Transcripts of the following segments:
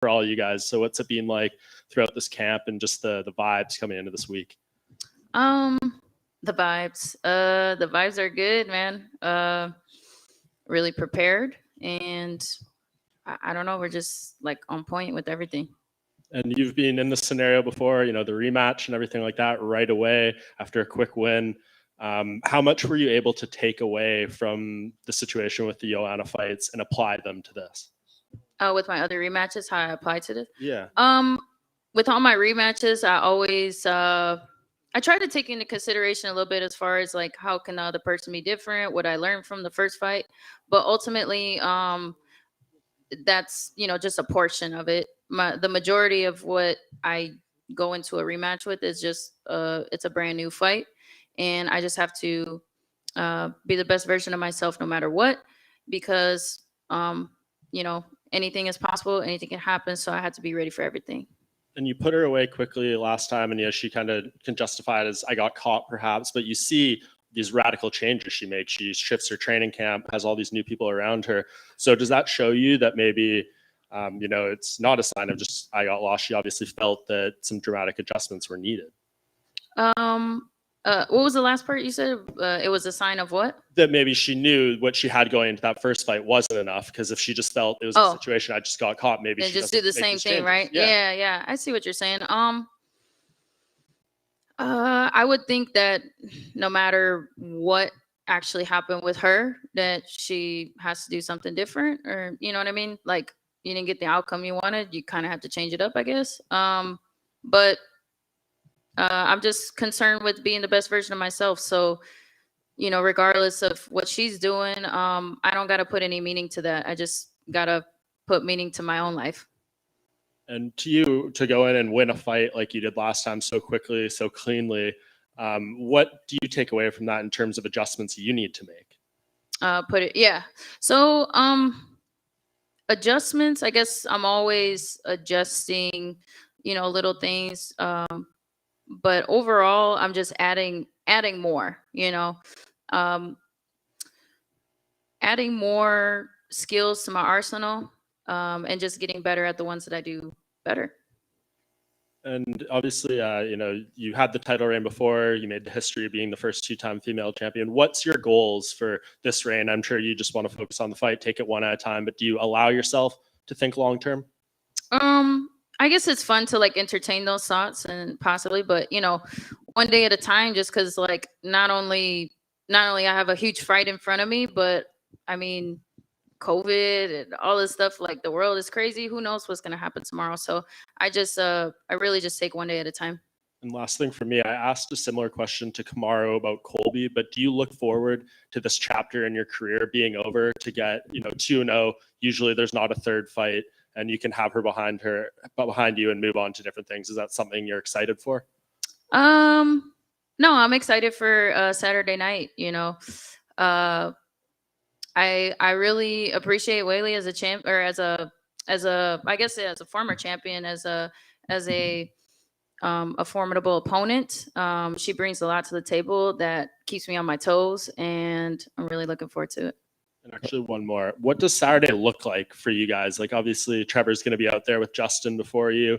for all you guys. So what's it been like throughout this camp and just the vibes coming into this week? The vibes are good, man. Really prepared, and I don't know, we're just like on point with everything. And you've been in this scenario before, the rematch and everything like that right away after a quick win. How much were you able to take away from the situation with the Joanna fights and apply them to this? With my other rematches, how I apply to this? Yeah. With all my rematches, I always I try to take into consideration a little bit as far as like how can the other person be different, what I learned from the first fight, but ultimately that's just a portion of it. The majority of what I go into a rematch with is just it's a brand new fight, and I just have to be the best version of myself no matter what, because anything is possible, anything can happen, so I had to be ready for everything. And you put her away quickly last time, and she kind of can justify it as I got caught perhaps, but you see these radical changes she makes. She shifts her training camp, has all these new people around her. So does that show you that maybe it's not a sign of just I got lost? She obviously felt that some dramatic adjustments were needed. What was the last part you said? It was a sign of what? That maybe she knew what she had going into that first fight wasn't enough, because if she just felt it was a situation, I just got caught, maybe she just do the same thing, right? Yeah. I see what you're saying. I would think that no matter what actually happened with her, that she has to do something different, or you know what I mean? Like, you didn't get the outcome you wanted, you kind of have to change it up, I guess. But I'm just concerned with being the best version of myself. So, regardless of what she's doing, I don't got to put any meaning to that. I just got to put meaning to my own life. And to you, to go in and win a fight like you did last time so quickly, so cleanly, what do you take away from that in terms of adjustments you need to make? So, adjustments, I guess I'm always adjusting, little things. But overall, I'm just adding more, adding more skills to my arsenal, and just getting better at the ones that I do better. And obviously, you had the title reign before. You made the history of being the first two-time female champion. What's your goals for this reign? I'm sure you just want to focus on the fight, take it one at a time, but do you allow yourself to think long-term? I guess it's fun to like entertain those thoughts and possibly, but one day at a time, just because like not only I have a huge fight in front of me, but I mean, COVID and all this stuff, like the world is crazy. Who knows what's going to happen tomorrow? So I really just take one day at a time. And last thing for me, I asked a similar question to Kamaru about Colby, but do you look forward to this chapter in your career being over to get, 2-0? Usually there's not a third fight and you can have her behind you and move on to different things. Is that something you're excited for? No, I'm excited for Saturday night. I really appreciate Weili as a champ, or as a I guess as a former champion, as a formidable opponent. She brings a lot to the table that keeps me on my toes, and I'm really looking forward to it. And actually, one more. What does Saturday look like for you guys? Like, obviously, Trevor's going to be out there with Justin before you.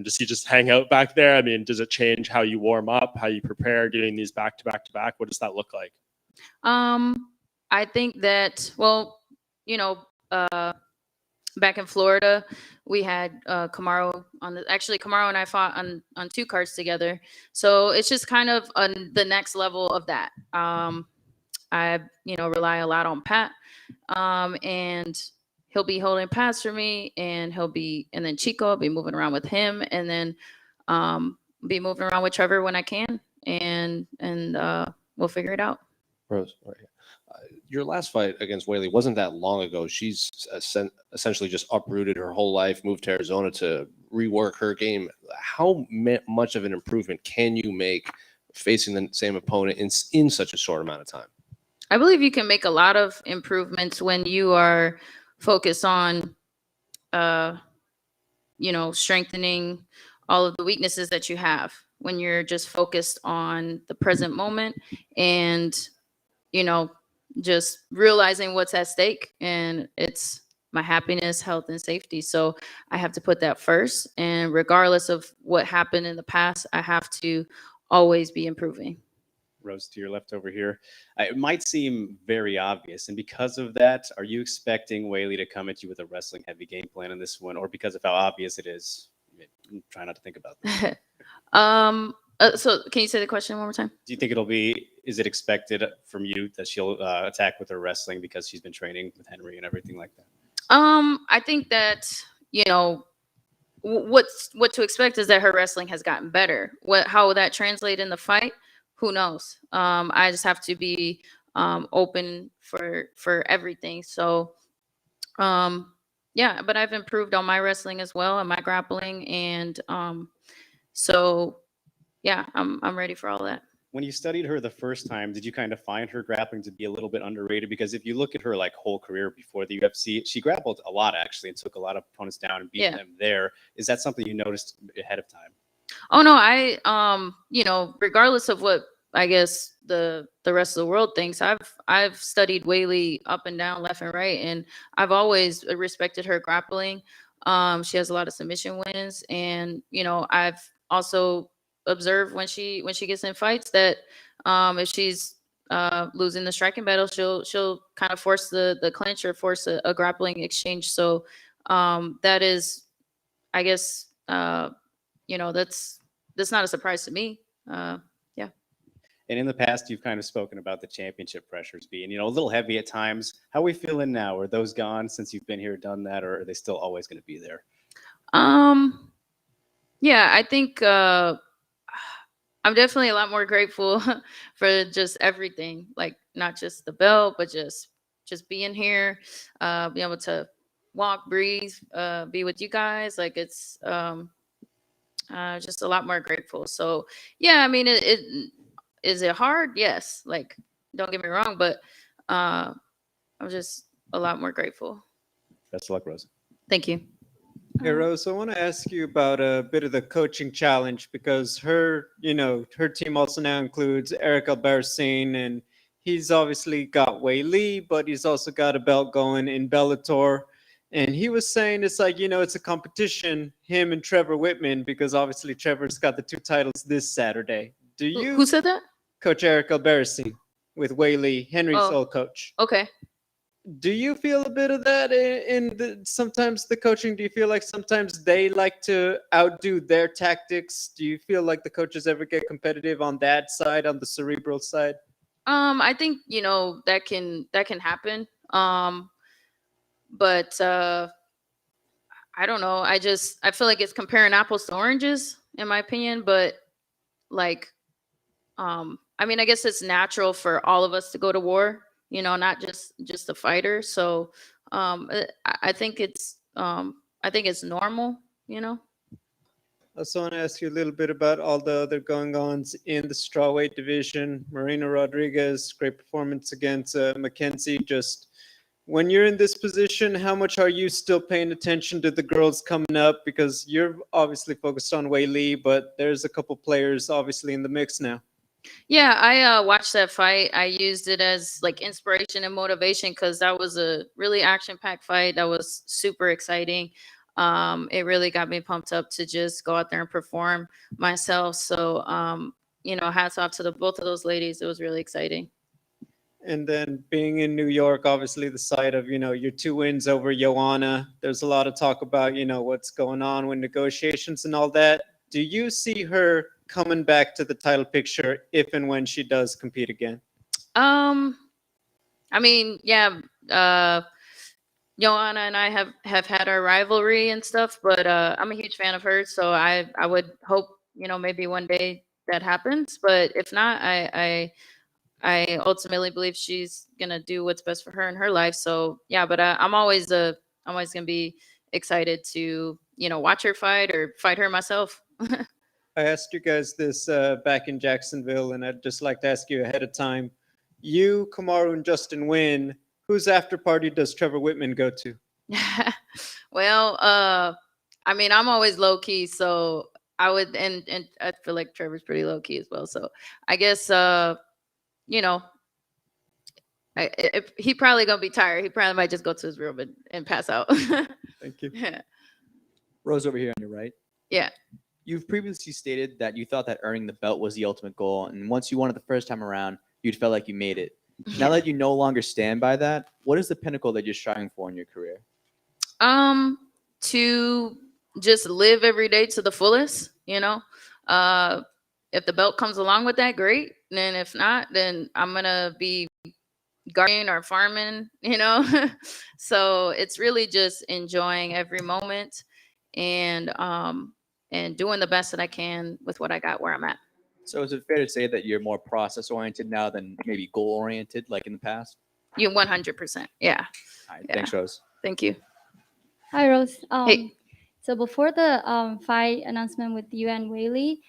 Does he just hang out back there? I mean, does it change how you warm up, how you prepare, doing these back to back to back? What does that look like? I think that, back in Florida, we had Kamaru Kamaru and I fought on 2 cards together. So it's just kind of on the next level of that. I, rely a lot on Pat, and he'll be holding pads for me, and then Chico, I'll be moving around with him, and then be moving around with Trevor when I can, and we'll figure it out. Rose, right here. Your last fight against Weili wasn't that long ago. She's essentially just uprooted her whole life, moved to Arizona to rework her game. How much of an improvement can you make facing the same opponent in such a short amount of time? I believe you can make a lot of improvements when you are focused on, strengthening all of the weaknesses that you have. When you're just focused on the present moment and, just realizing what's at stake, and it's my happiness, health, and safety. So I have to put that first. And regardless of what happened in the past, I have to always be improving. Rose, to your left over here. It might seem very obvious, and because of that, are you expecting Whaley to come at you with a wrestling heavy game plan in this one, or because of how obvious it is? Try not to think about that. So can you say the question one more time? Do you think is it expected from you that she'll attack with her wrestling because she's been training with Henry and everything like that? I think that, what to expect is that her wrestling has gotten better. How will that translate in the fight? Who knows? I just have to be open for everything. So, yeah, but I've improved on my wrestling as well and my grappling, and so yeah, I'm ready for all that. When you studied her the first time, did you kind of find her grappling to be a little bit underrated? Because if you look at her like whole career before the UFC, she grappled a lot actually and took a lot of opponents down and beat them there. Is that something you noticed ahead of time? Oh no, I regardless of what I guess the rest of the world thinks, I've studied Whaley up and down, left and right, and I've always respected her grappling. She has a lot of submission wins, and I've also observed when she gets in fights that if she's losing the striking battle, she'll kind of force the clinch or force a grappling exchange. So that is, I guess, that's not a surprise to me. Yeah. And in the past, you've kind of spoken about the championship pressures being, a little heavy at times. How are we feeling now? Are those gone since you've been here, done that, or are they still always going to be there? Yeah, I think I'm definitely a lot more grateful for just everything, like not just the belt, but just being here, being able to walk, breathe, be with you guys. Like it's just a lot more grateful. So yeah, I mean, is it hard? Yes. Like, don't get me wrong, but I'm just a lot more grateful. Best of luck, Rose. Thank you. Hey Rose, I want to ask you about a bit of the coaching challenge because her team also now includes Eric Albarracin, and he's obviously got Wei Lee, but he's also got a belt going in Bellator. And he was saying it's like, it's a competition, him and Trevor Whitman, because obviously Trevor's got the 2 titles this Saturday. Do you? Who said that? Coach Eric Albarracin with Wei Lee, Henry's old coach. Okay. Do you feel a bit of that in sometimes the coaching? Do you feel like sometimes they like to outdo their tactics? Do you feel like the coaches ever get competitive on that side, on the cerebral side? I think that can happen. But I don't know. I feel like it's comparing apples to oranges, in my opinion. But like, I mean, I guess it's natural for all of us to go to war. Not just the fighter. So I think it's normal. I also want to ask you a little bit about all the other going-ons in the strawweight division. Marina Rodriguez, great performance against Mackenzie. Just when you're in this position, how much are you still paying attention to the girls coming up? Because you're obviously focused on Wei Lee, but there's a couple players obviously in the mix now. Yeah, I watched that fight. I used it as like inspiration and motivation because that was a really action-packed fight. That was super exciting. It really got me pumped up to just go out there and perform myself. So, hats off to both of those ladies. It was really exciting. And then being in New York, obviously the site of, your 2 wins over Joanna. There's a lot of talk about, what's going on with negotiations and all that. Do you see her coming back to the title picture if and when she does compete again? I mean, yeah, Joanna and I have had our rivalry and stuff, but I'm a huge fan of hers, so I would hope maybe one day that happens. But if not, I ultimately believe she's gonna do what's best for her in her life. So yeah, but I'm always gonna be excited to watch her fight or fight her myself. I asked you guys this back in Jacksonville, and I'd just like to ask you ahead of time. You, Kamaru, and Justin win. Whose after party does Trevor Whitman go to? Well, I mean, I'm always low key, so I would, and I feel like Trevor's pretty low key as well. So I guess, He probably gonna be tired. He probably might just go to his room and pass out. Thank you. Yeah. Rose over here on your right. Yeah. You've previously stated that you thought that earning the belt was the ultimate goal, and once you won it the first time around, you'd felt like you made it. Now that you no longer stand by that, what is the pinnacle that you're striving for in your career? To just live every day to the fullest, if the belt comes along with that, great. And then if not, then I'm gonna be gardening or farming, So it's really just enjoying every moment and doing the best that I can with what I got where I'm at. So is it fair to say that you're more process oriented now than maybe goal oriented like in the past? You 100%. Yeah. All right, Yeah. thanks, Rose. Thank you. Hi, Rose. Hey. So before the fight announcement with you and Whaley,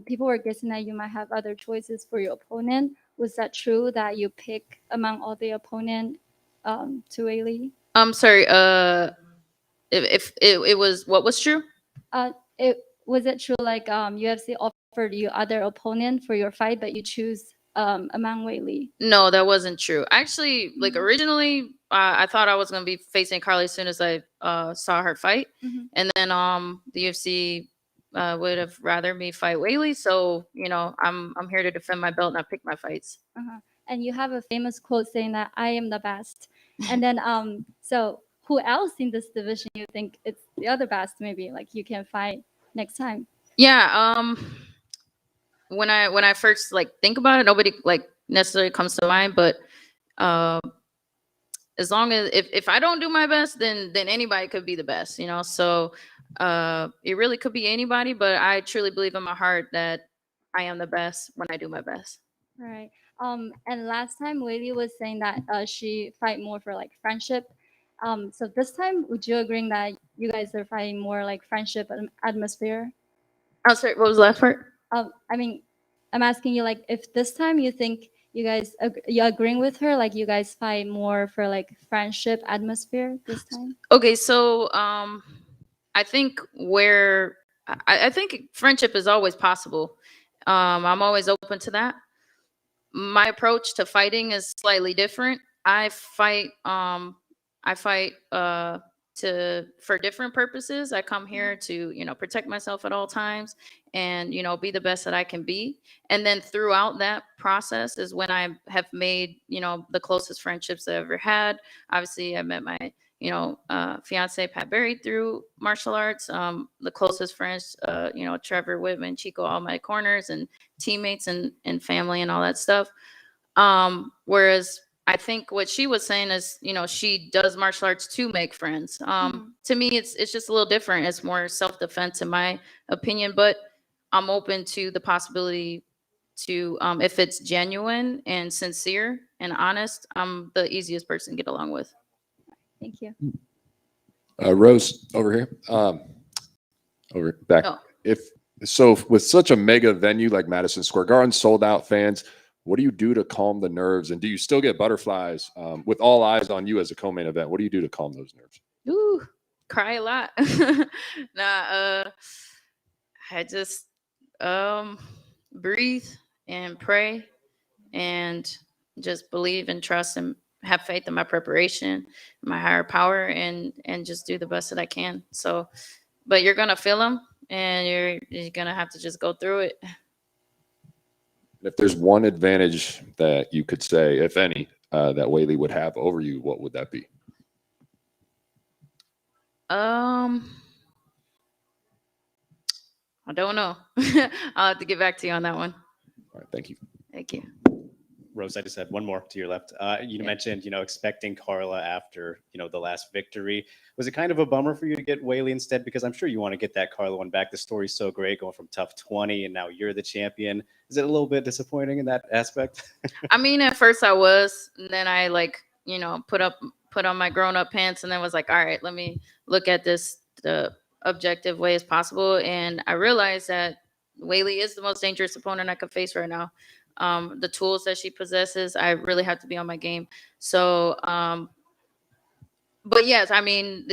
people were guessing that you might have other choices for your opponent. Was that true that you pick among all the opponent to Whaley? I'm sorry. If it was what was true? Was it true like UFC offered you other opponent for your fight, but you choose among Whaley? No, that wasn't true. Actually, like originally, I thought I was gonna be facing Carly as soon as I saw her fight, and then the UFC would have rather me fight Whaley. So I'm here to defend my belt, and I pick my fights. And you have a famous quote saying that I am the best. And then so who else in this division you think it's the other best? Maybe like you can fight next time. Yeah. When I first think about it, nobody necessarily comes to mind, but as long as if I don't do my best, then anybody could be the best, So it really could be anybody, but I truly believe in my heart that I am the best when I do my best. Right. And last time Whaley was saying that she fight more for like friendship. So this time, would you agree that you guys are fighting more like friendship atmosphere? Oh, sorry, what was the last part? I mean, I'm asking you like if this time you think you guys you agreeing with her, like you guys fight more for like friendship atmosphere this time. Okay, so I think I think friendship is always possible. I'm always open to that. My approach to fighting is slightly different. I fight for different purposes. I come here to protect myself at all times and be the best that I can be. And then throughout that process is when I have made the closest friendships I ever had. Obviously, I met my fiance Pat Berry through martial arts. The closest friends, Trevor Whitman, Chico, all my corners and teammates and family and all that stuff. Whereas I think what she was saying is, she does martial arts to make friends. To me, it's just a little different. It's more self-defense in my opinion, but I'm open to the possibility to, if it's genuine and sincere and honest, I'm the easiest person to get along with. Thank you. Rose over here. Over back. Oh. With such a mega venue like Madison Square Garden, sold out fans, what do you do to calm the nerves? And do you still get butterflies with all eyes on you as a co-main event? What do you do to calm those nerves? Ooh, cry a lot. I just breathe and pray and just believe and trust and have faith in my preparation, my higher power, and just do the best that I can. So, but you're gonna feel them, and you're gonna have to just go through it. If there's one advantage that you could say, if any, that Whaley would have over you, what would that be? I don't know. I'll have to get back to you on that one. All right, thank you. Thank you. Rose, I just had one more to your left. You mentioned, expecting Carla after, the last victory. Was it kind of a bummer for you to get Whaley instead? Because I'm sure you want to get that Carla one back. The story's so great, going from tough 20 and now you're the champion. Is it a little bit disappointing in that aspect? I mean, at first I was, and then I put on my grown-up pants and then was like, all right, let me look at this the objective way as possible. And I realized that Whaley is the most dangerous opponent I could face right now. The tools that she possesses, I really have to be on my game. So, but yes, I mean,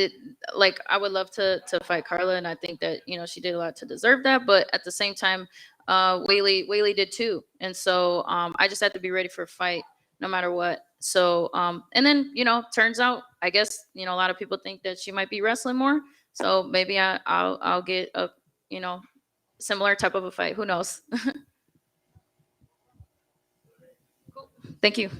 I would love to fight Carla, and I think that she did a lot to deserve that. But at the same time, Whaley did too, and so I just had to be ready for a fight no matter what. So, and then, you know, turns out, I guess, you know, a lot of people think that she might be wrestling more. So maybe I'll get a, you know, similar type of a fight. Who knows? Cool. Thank you.